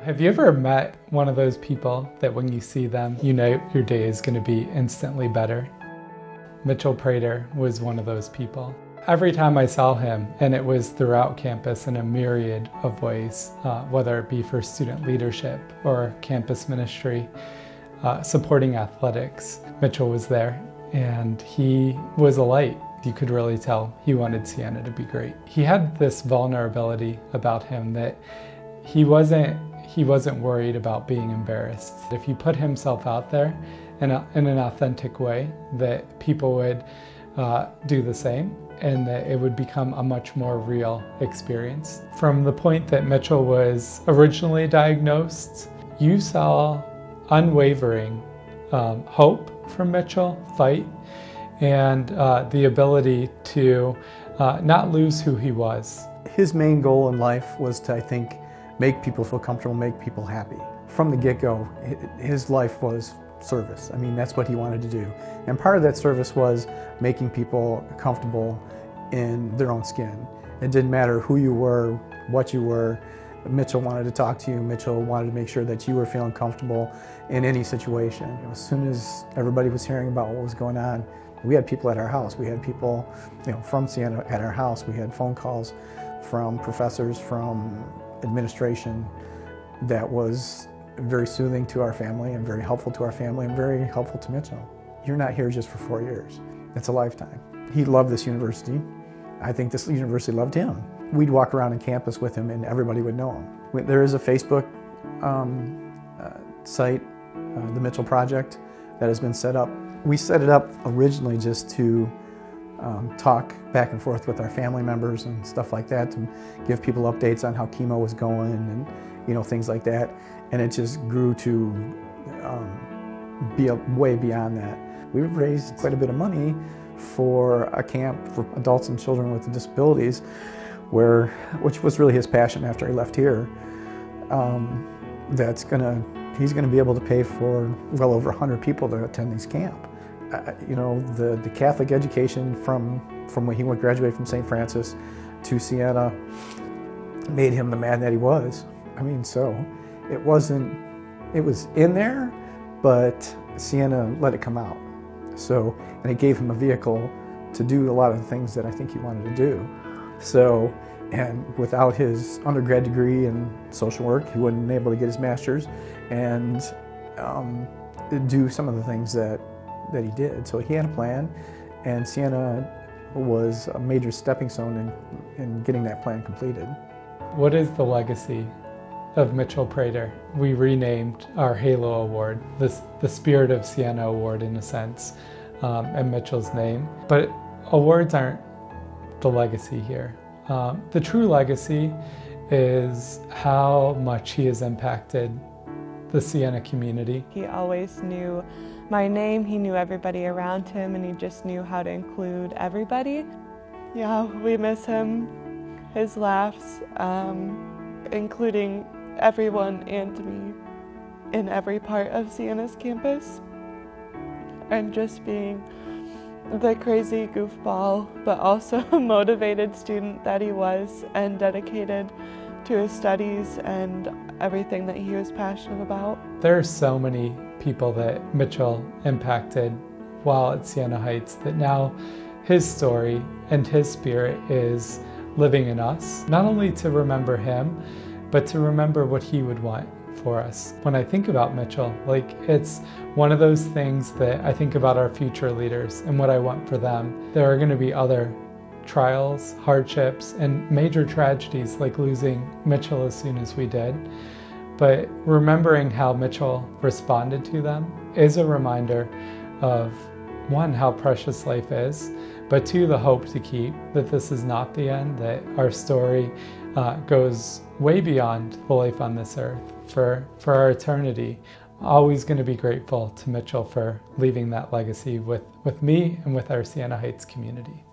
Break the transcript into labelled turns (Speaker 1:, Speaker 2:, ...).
Speaker 1: Have you ever met one of those people that when you see them, you know your day is going to be instantly better? Mitchell Prater was one of those people. Every time I saw him, and it was throughout campus in a myriad of ways, whether it be for student leadership or campus ministry, supporting athletics, Mitchell was there, and he was a light. You could really tell he wanted Siena to be great. He had this vulnerability about him that he wasn't worried about being embarrassed. If he put himself out there in an authentic way, that people would do the same, and that it would become a much more real experience. From the point that Mitchell was originally diagnosed, you saw unwavering hope from Mitchell, fight, and the ability to not lose who he was.
Speaker 2: His main goal in life was to, I think, make people feel comfortable, make people happy. From the get-go, his life was service. I mean, that's what he wanted to do. And part of that service was making people comfortable in their own skin. It didn't matter who you were, what you were. Mitchell wanted to talk to you. Mitchell wanted to make sure that you were feeling comfortable in any situation. As soon as everybody was hearing about what was going on, we had people at our house. We had people, from Siena at our house. We had phone calls from professors, from administration, that was very soothing to our family and very helpful to our family and very helpful to Mitchell. You're not here just for 4 years. It's a lifetime. He loved this university. I think this university loved him. We'd walk around on campus with him and everybody would know him. There is a Facebook site, the Mitchell Project, that has been set up. We set it up originally just to talk back and forth with our family members and stuff like that, to give people updates on how chemo was going and things like that. And it just grew to be way beyond that. We've raised quite a bit of money for a camp for adults and children with disabilities, which was really his passion after he left here. He's gonna be able to pay for well over 100 people to attend this camp. The Catholic education from when he graduated from St. Francis to Siena made him the man that he was. I mean, so it was in there, but Siena let it come out. So, and it gave him a vehicle to do a lot of the things that I think he wanted to do. So, and without his undergrad degree in social work, he wouldn't have been able to get his master's and do some of the things that he did. So he had a plan, and Siena was a major stepping stone in getting that plan completed.
Speaker 1: What is the legacy of Mitchell Prater? We renamed our Halo Award, the Spirit of Siena Award in a sense, in Mitchell's name. But awards aren't the legacy here. The true legacy is how much he has impacted the Siena community.
Speaker 3: He always knew my name, he knew everybody around him, and he just knew how to include everybody. Yeah, we miss him, his laughs, including everyone and me in every part of Siena's campus, and just being the crazy goofball, but also a motivated student that he was, and dedicated to his studies and everything that he was passionate about.
Speaker 1: There are so many people that Mitchell impacted while at Siena Heights that now his story and his spirit is living in us, not only to remember him, but to remember what he would want for us. When I think about Mitchell, it's one of those things that I think about our future leaders and what I want for them. There are going to be other trials, hardships, and major tragedies like losing Mitchell as soon as we did. But remembering how Mitchell responded to them is a reminder of, one, how precious life is, but two, the hope to keep, that this is not the end, that our story goes way beyond the life on this earth for our eternity. Always going to be grateful to Mitchell for leaving that legacy with me and with our Siena Heights community.